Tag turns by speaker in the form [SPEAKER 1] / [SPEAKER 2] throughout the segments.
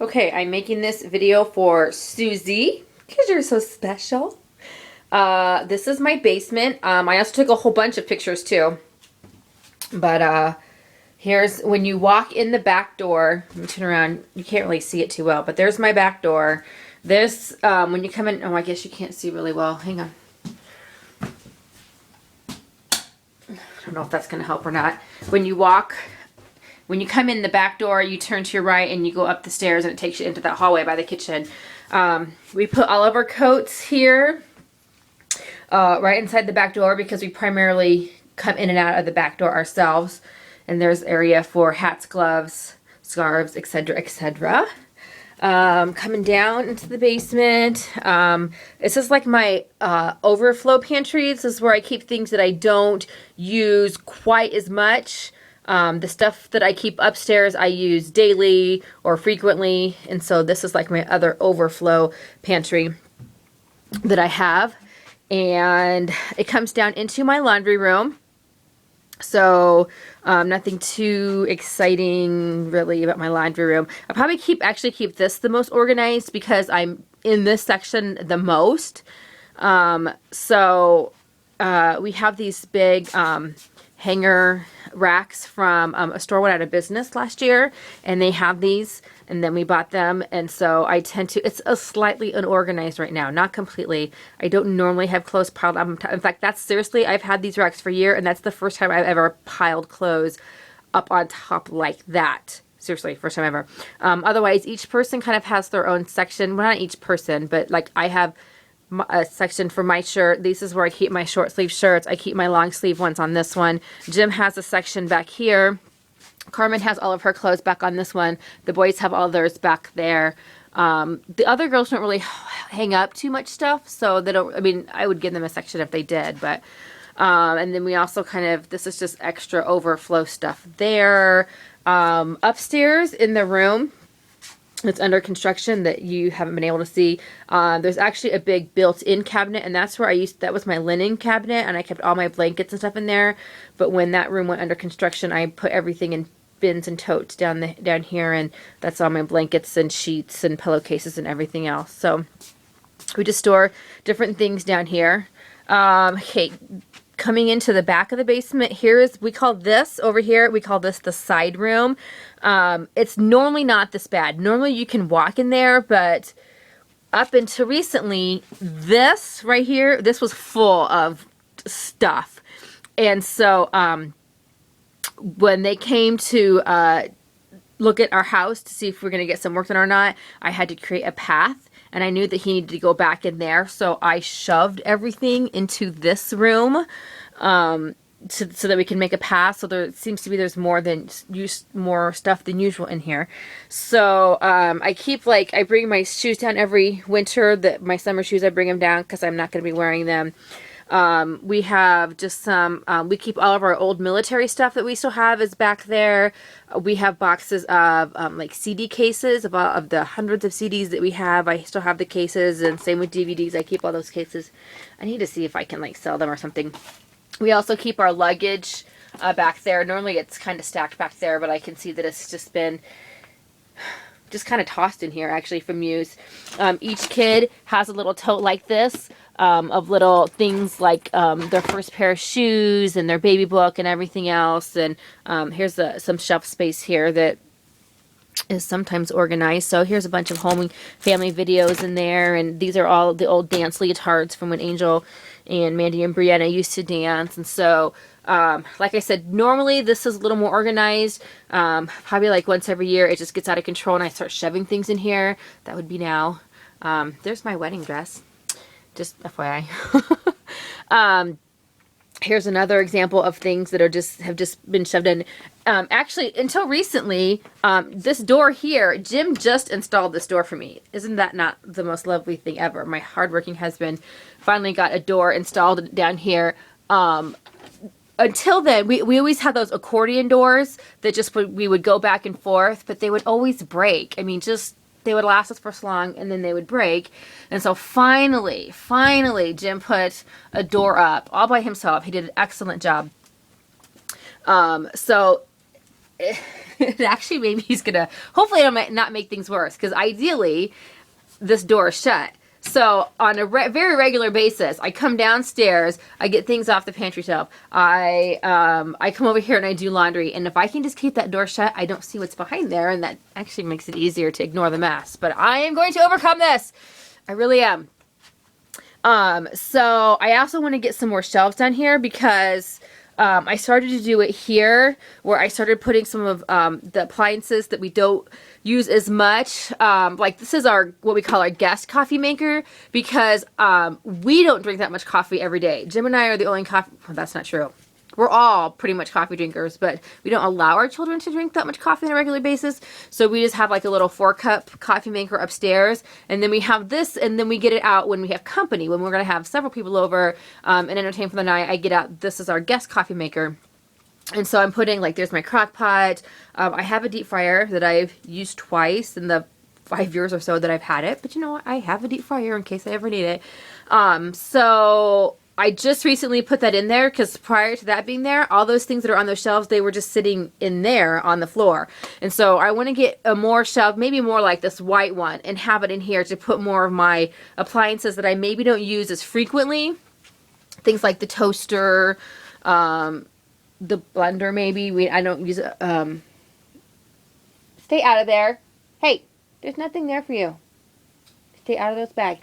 [SPEAKER 1] Okay, I'm making this video for Susie because you're so special. This is my basement. I also took a whole bunch of pictures too. But here's when you walk in the back door. Let me turn around. You can't really see it too well, but there's my back door. This, when you come in, oh, I guess you can't see really well. Hang on. I don't know if that's going to help or not. When you come in the back door, you turn to your right and you go up the stairs and it takes you into that hallway by the kitchen. We put all of our coats here, right inside the back door because we primarily come in and out of the back door ourselves. And there's area for hats, gloves, scarves, etc., etc. Coming down into the basement. This is like my overflow pantry. This is where I keep things that I don't use quite as much. The stuff that I keep upstairs I use daily or frequently, and so this is like my other overflow pantry that I have. And it comes down into my laundry room. So nothing too exciting really about my laundry room. I probably actually keep this the most organized because I'm in this section the most. We have these big hanger racks from a store went out of business last year, and they have these, and then we bought them, and so I tend to, it's a slightly unorganized right now, not completely. I don't normally have clothes piled up on top. In fact, that's seriously, I've had these racks for a year, and that's the first time I've ever piled clothes up on top like that. Seriously, first time ever. Otherwise, each person kind of has their own section. Well, not each person, but like I have a section for my shirt. This is where I keep my short sleeve shirts. I keep my long sleeve ones on this one. Jim has a section back here. Carmen has all of her clothes back on this one. The boys have all theirs back there. The other girls don't really hang up too much stuff, so they don't, I mean, I would give them a section if they did, but and then we also kind of, this is just extra overflow stuff there. Upstairs in the room, it's under construction that you haven't been able to see. There's actually a big built-in cabinet, and that's where that was my linen cabinet, and I kept all my blankets and stuff in there. But when that room went under construction, I put everything in bins and totes down here, and that's all my blankets and sheets and pillowcases and everything else. So we just store different things down here. Okay, coming into the back of the basement, we call this over here, we call this the side room. It's normally not this bad. Normally you can walk in there, but up until recently, this right here, this was full of stuff. And so when they came to look at our house to see if we're going to get some work done or not, I had to create a path, and I knew that he needed to go back in there, so I shoved everything into this room so that we can make a path. So there seems to be more stuff than usual in here. So I bring my shoes down every winter. My summer shoes, I bring them down because I'm not going to be wearing them. We have just we keep all of our old military stuff that we still have is back there. We have boxes of like CD cases of the hundreds of CDs that we have. I still have the cases, and same with DVDs. I keep all those cases. I need to see if I can like sell them or something. We also keep our luggage back there. Normally it's kind of stacked back there, but I can see that it's just been kind of tossed in here actually from use. Each kid has a little tote like this of little things like their first pair of shoes and their baby book and everything else. And here's some shelf space here that is sometimes organized. So here's a bunch of home and family videos in there, and these are all the old dance leotards from when Angel and Mandy and Brianna used to dance. And so like I said, normally this is a little more organized. Probably like once every year it just gets out of control and I start shoving things in here. That would be now. There's my wedding dress, just FYI. Here's another example of things that have just been shoved in. Actually, until recently, this door here, Jim just installed this door for me. Isn't that not the most lovely thing ever? My hardworking husband finally got a door installed down here. Until then, we always had those accordion doors that we would go back and forth, but they would always break. I mean, they would last us for so long, and then they would break. And so finally, Jim put a door up all by himself. He did an excellent job. So it actually maybe he's gonna, hopefully I might not make things worse, because ideally this door is shut. So on a very regular basis, I come downstairs, I get things off the pantry shelf, I come over here and I do laundry, and if I can just keep that door shut, I don't see what's behind there, and that actually makes it easier to ignore the mess. But I am going to overcome this. I really am. So I also want to get some more shelves down here, because I started to do it here, where I started putting some of the appliances that we don't use as much. Like this is what we call our guest coffee maker, because we don't drink that much coffee every day. Jim and I are the only coffee, well, that's not true. We're all pretty much coffee drinkers, but we don't allow our children to drink that much coffee on a regular basis. So we just have like a little 4-cup coffee maker upstairs. And then we have this, and then we get it out when we have company. When we're going to have several people over and entertain for the night, I get out, this is our guest coffee maker. And so I'm putting, like, there's my crock pot. I have a deep fryer that I've used twice in the 5 years or so that I've had it. But you know what? I have a deep fryer in case I ever need it. So I just recently put that in there, because prior to that being there, all those things that are on those shelves, they were just sitting in there on the floor. And so I want to get a more shelf, maybe more like this white one, and have it in here to put more of my appliances that I maybe don't use as frequently. Things like the toaster, the blender maybe. I don't use it. Stay out of there. Hey, there's nothing there for you. Stay out of those bags.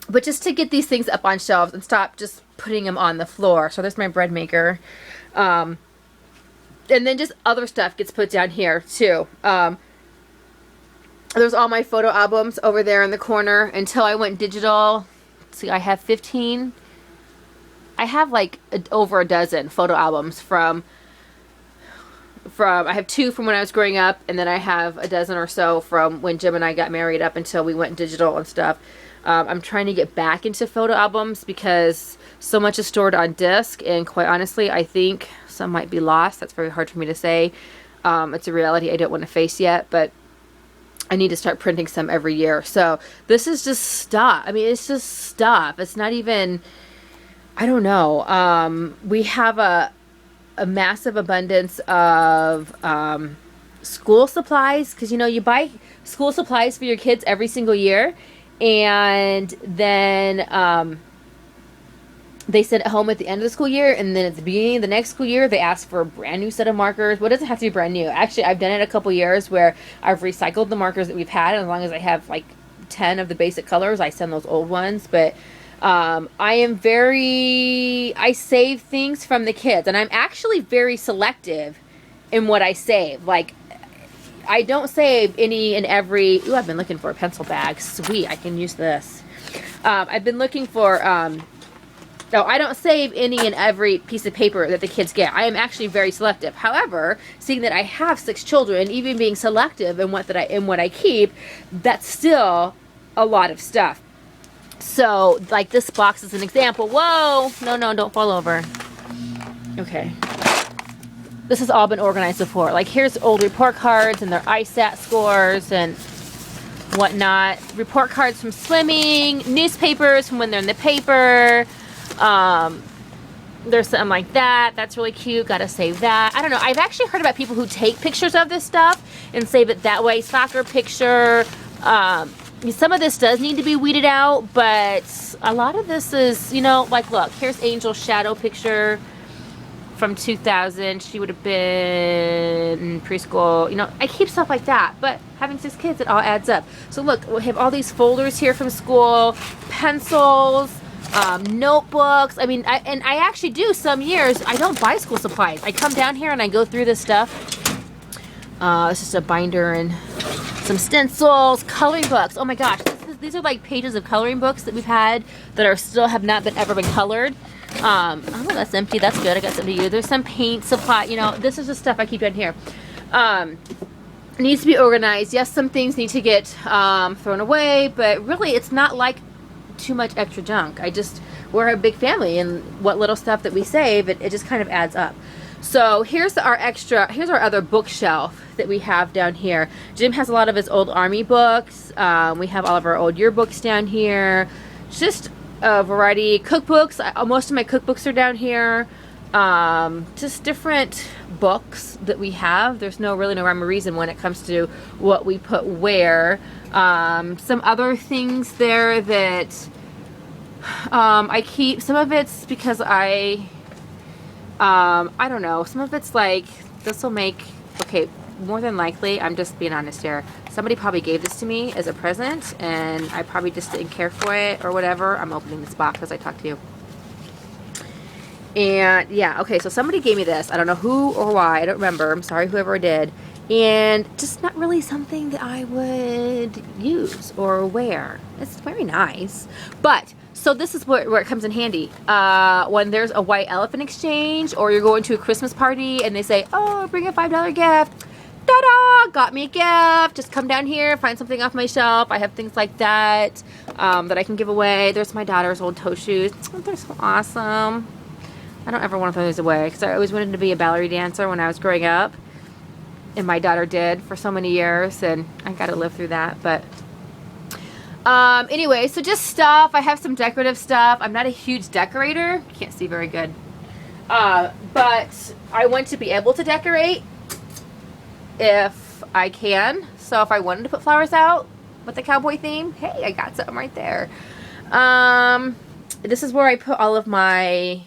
[SPEAKER 1] But just to get these things up on shelves and stop just putting them on the floor. So there's my bread maker. And then just other stuff gets put down here too. There's all my photo albums over there in the corner until I went digital. See, I have 15. I have like over a dozen photo albums from I have 2 from when I was growing up, and then I have a dozen or so from when Jim and I got married up until we went digital and stuff. I'm trying to get back into photo albums because so much is stored on disc, and quite honestly, I think some might be lost. That's very hard for me to say. It's a reality I don't want to face yet, but I need to start printing some every year. So this is just stuff. I mean, it's just stuff. It's not even, I don't know. We have a massive abundance of school supplies, because you know, you buy school supplies for your kids every single year, and then they send it home at the end of the school year, and then at the beginning of the next school year they ask for a brand new set of markers. Well, it doesn't have to be brand new. Actually, I've done it a couple years where I've recycled the markers that we've had, and as long as I have like 10 of the basic colors, I send those old ones. But I save things from the kids, and I'm actually very selective in what I save. Like, I don't save any and every, ooh, I've been looking for a pencil bag. Sweet, I can use this. I've been looking for, no, I don't save any and every piece of paper that the kids get. I am actually very selective. However, seeing that I have 6 children, even being selective in what I keep, that's still a lot of stuff. So, like this box is an example. Whoa! No, don't fall over. Okay. This has all been organized before. Like, here's old report cards and their ISAT scores and whatnot. Report cards from swimming, newspapers from when they're in the paper. There's something like that. That's really cute. Gotta save that. I don't know. I've actually heard about people who take pictures of this stuff and save it that way. Soccer picture. Some of this does need to be weeded out, but a lot of this is, you know, like, look, here's Angel's shadow picture from 2000. She would have been in preschool. You know, I keep stuff like that, but having 6 kids, it all adds up. So look, we have all these folders here from school, pencils, notebooks. I mean, I actually do some years. I don't buy school supplies. I come down here and I go through this stuff. It's just a binder and some stencils, coloring books. Oh my gosh, these are like pages of coloring books that we've had that are still have not been ever been colored. Oh, that's empty. That's good. I got something to use. There's some paint supply. You know, this is the stuff I keep in here. Needs to be organized. Yes, some things need to get thrown away, but really, it's not like too much extra junk. We're a big family, and what little stuff that we save, it just kind of adds up. So here's our other bookshelf that we have down here. Jim has a lot of his old Army books. We have all of our old yearbooks down here. Just a variety. Cookbooks. Most of my cookbooks are down here. just different books that we have. There's really no rhyme or reason when it comes to what we put where. Some other things there that I keep. Some of it's because I don't know. Some of it's like, this will make, okay, more than likely, I'm just being honest here, somebody probably gave this to me as a present, and I probably just didn't care for it or whatever. I'm opening this box as I talk to you. And yeah, okay, so somebody gave me this. I don't know who or why. I don't remember. I'm sorry, whoever did. And just not really something that I would use or wear. It's very nice. But, so this is where it comes in handy. When there's a white elephant exchange, or you're going to a Christmas party and they say, oh, bring a $5 gift. Ta-da! Got me a gift. Just come down here, find something off my shelf. I have things like that that I can give away. There's my daughter's old toe shoes. Oh, they're so awesome. I don't ever want to throw these away because I always wanted to be a ballet dancer when I was growing up. And my daughter did for so many years, and I got to live through that. But anyway, so just stuff. I have some decorative stuff. I'm not a huge decorator. Can't see very good. But I want to be able to decorate if I can. So if I wanted to put flowers out with the cowboy theme, hey, I got something right there. This is where I put all of my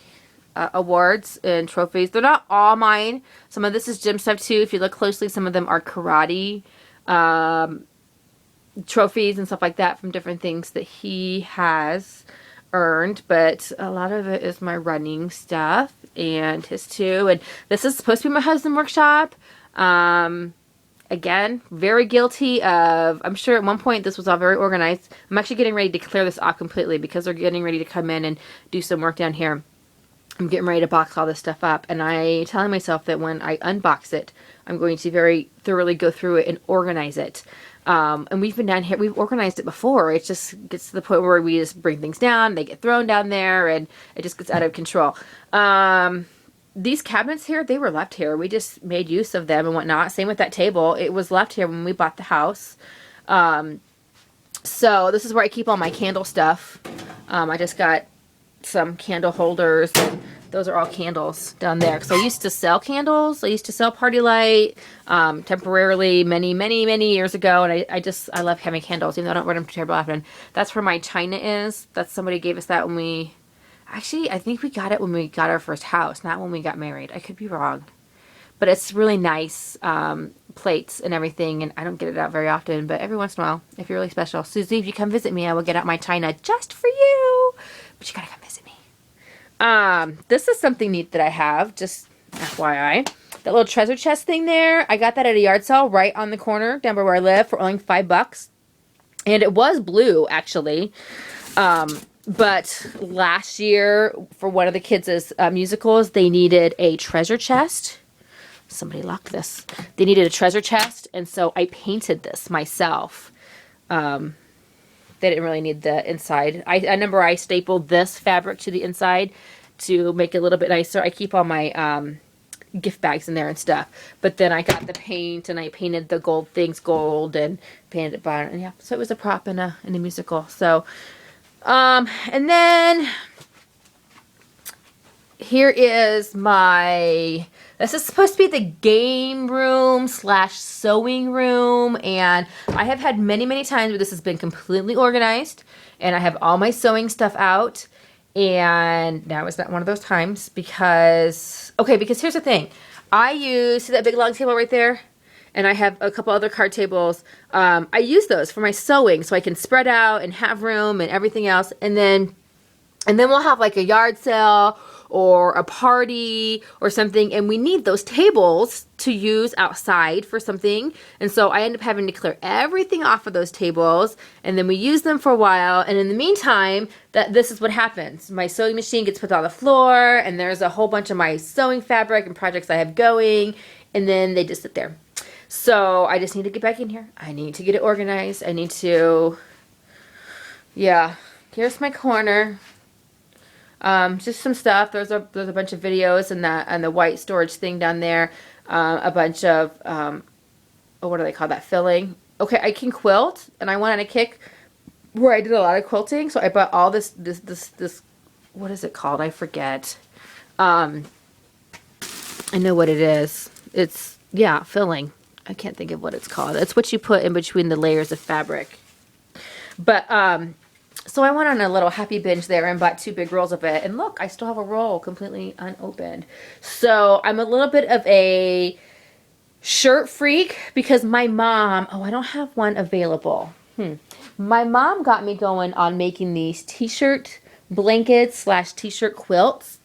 [SPEAKER 1] awards and trophies. They're not all mine. Some of this is gym stuff too. If you look closely, some of them are karate trophies and stuff like that from different things that he has earned. But a lot of it is my running stuff and his too. And this is supposed to be my husband workshop. Again, very guilty of, I'm sure at one point this was all very organized. I'm actually getting ready to clear this off completely because they're getting ready to come in and do some work down here. I'm getting ready to box all this stuff up, and I'm telling myself that when I unbox it, I'm going to very thoroughly go through it and organize it. And we've been down here, we've organized it before. It just gets to the point where we just bring things down, they get thrown down there, and it just gets out of control. These cabinets here, they were left here. We just made use of them and whatnot. Same with that table. It was left here when we bought the house. So this is where I keep all my candle stuff. I just got some candle holders, and those are all candles down there. So I used to sell candles. I used to sell Party Light temporarily many years ago, and I love having candles, even though I don't run them terribly often. That's where my china is. That's somebody gave us that when we, actually, I think we got it when we got our first house, not when we got married. I could be wrong. But it's really nice plates and everything, and I don't get it out very often, but every once in a while, if you're really special. Susie, if you come visit me, I will get out my china just for you. But you gotta come visit me. This is something neat that I have, just FYI. That little treasure chest thing there, I got that at a yard sale right on the corner down by where I live for only $5. And it was blue, actually. But last year, for one of the kids' musicals, they needed a treasure chest. Somebody locked this. They needed a treasure chest, and so I painted this myself. They didn't really need the inside. I remember I stapled this fabric to the inside to make it a little bit nicer. I keep all my gift bags in there and stuff. But then I got the paint, and I painted the gold things gold and painted it by, and yeah. So it was a prop in a musical. So, and then here is my, this is supposed to be the game room / sewing room, and I have had many times where this has been completely organized, and I have all my sewing stuff out, and now is not one of those times because, okay, because here's the thing. I use, see that big long table right there? And I have a couple other card tables. I use those for my sewing so I can spread out and have room and everything else, and then we'll have like a yard sale or a party or something, and we need those tables to use outside for something. And so I end up having to clear everything off of those tables, and then we use them for a while, and in the meantime, this is what happens. My sewing machine gets put on the floor, and there's a whole bunch of my sewing fabric and projects I have going, and then they just sit there. So I just need to get back in here. I need to get it organized. I need to, yeah, here's my corner. Just some stuff. There's a bunch of videos and the white storage thing down there. A bunch of what do they call that? Filling. Okay, I can quilt, and I went on a kick where I did a lot of quilting. So I bought all this what is it called? I forget. I know what it is. It's, yeah, filling. I can't think of what it's called. It's what you put in between the layers of fabric. But, so I went on a little happy binge there and bought 2 big rolls of it. And look, I still have a roll completely unopened. So I'm a little bit of a shirt freak because my mom, oh, I don't have one available. My mom got me going on making these t-shirt blankets slash t-shirt quilts.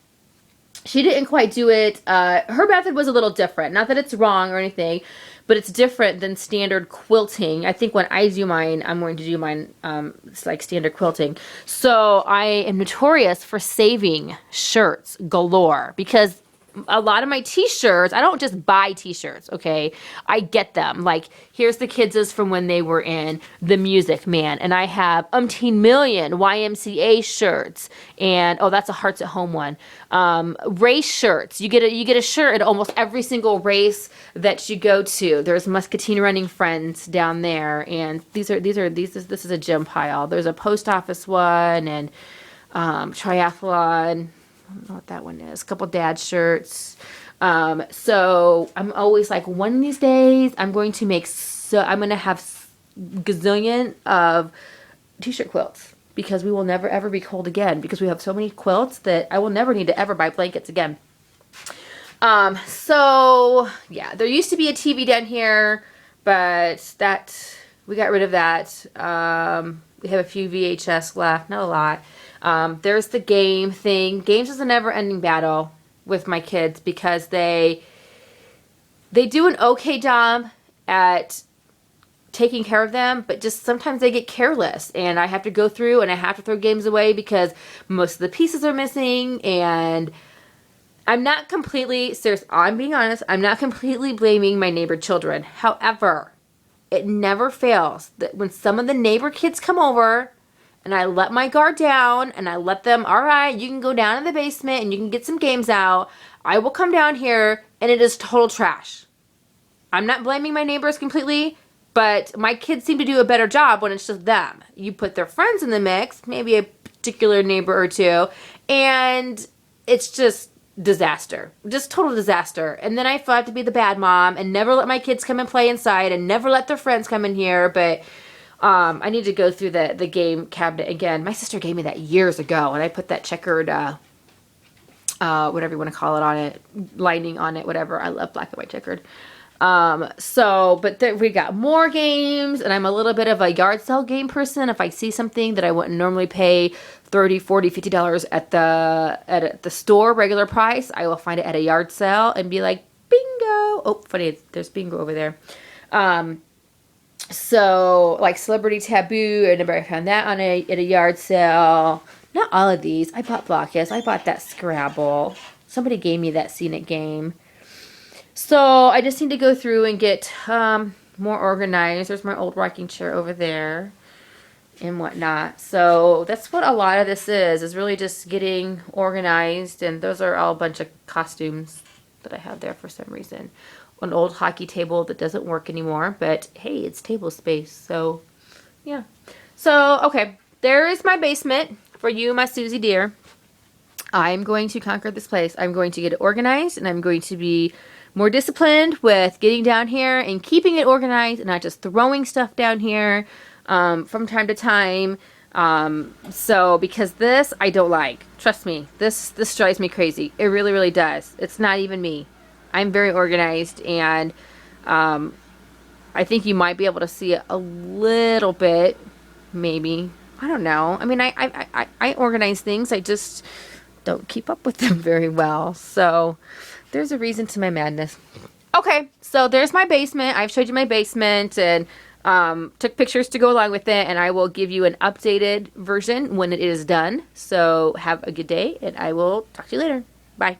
[SPEAKER 1] She didn't quite do it. Her method was a little different. Not that it's wrong or anything, but it's different than standard quilting. I think when I do mine, I'm going to do mine it's like standard quilting. So I am notorious for saving shirts galore because a lot of my t-shirts, I don't just buy t-shirts, okay? I get them. Like, here's the kids' from when they were in the Music Man, and I have umpteen million YMCA shirts, and oh, that's a Hearts at Home one. Race shirts. You get a shirt at almost every single race that you go to. There's Muscatine Running Friends down there, and this is a gym pile. There's a post office one and triathlon. I don't know what that one is. A couple dad shirts. So I'm always like, one of these days I'm going to have gazillion of t-shirt quilts because we will never ever be cold again because we have so many quilts that I will never need to ever buy blankets again. So yeah, there used to be a TV down here, but we got rid of that. We have a few VHS left, not a lot. There's the game thing. Games is a never-ending battle with my kids because they do an okay job at taking care of them, but just sometimes they get careless, and I have to go through and I have to throw games away because most of the pieces are missing, and I'm not completely, serious, I'm being honest, I'm not completely blaming my neighbor children. However, it never fails that when some of the neighbor kids come over and I let my guard down and I let them, all right, you can go down in the basement and you can get some games out. I will come down here and it is total trash. I'm not blaming my neighbors completely, but my kids seem to do a better job when it's just them. You put their friends in the mix, maybe a particular neighbor or two, and it's just disaster. Just total disaster. And then I feel I have to be the bad mom and never let my kids come and play inside and never let their friends come in here, but I need to go through the game cabinet again. My sister gave me that years ago, and I put that checkered, whatever you want to call it on it, lining on it, whatever. I love black and white checkered. But we got more games, and I'm a little bit of a yard sale game person. If I see something that I wouldn't normally pay $30, $40, $50 at the store, regular price, I will find it at a yard sale and be like, bingo. Oh, funny, there's bingo over there. So, like Celebrity Taboo, I never found that at a yard sale. Not all of these. I bought Blockus. I bought that Scrabble. Somebody gave me that Scenic game. So, I just need to go through and get more organized. There's my old rocking chair over there and whatnot. So, that's what a lot of this is really just getting organized. And those are all a bunch of costumes that I have there for some reason. An old hockey table that doesn't work anymore, but hey, it's table space, so yeah. So, okay, there is my basement for you, my Susie dear. I'm going to conquer this place. I'm going to get it organized, and I'm going to be more disciplined with getting down here and keeping it organized and not just throwing stuff down here from time to time. So, because this, I don't like. Trust me, this drives me crazy. It really, really does. It's not even me. I'm very organized, and I think you might be able to see it a little bit, maybe. I don't know. I mean, I organize things. I just don't keep up with them very well. So there's a reason to my madness. Okay, so there's my basement. I've showed you my basement and took pictures to go along with it, and I will give you an updated version when it is done. So have a good day, and I will talk to you later. Bye.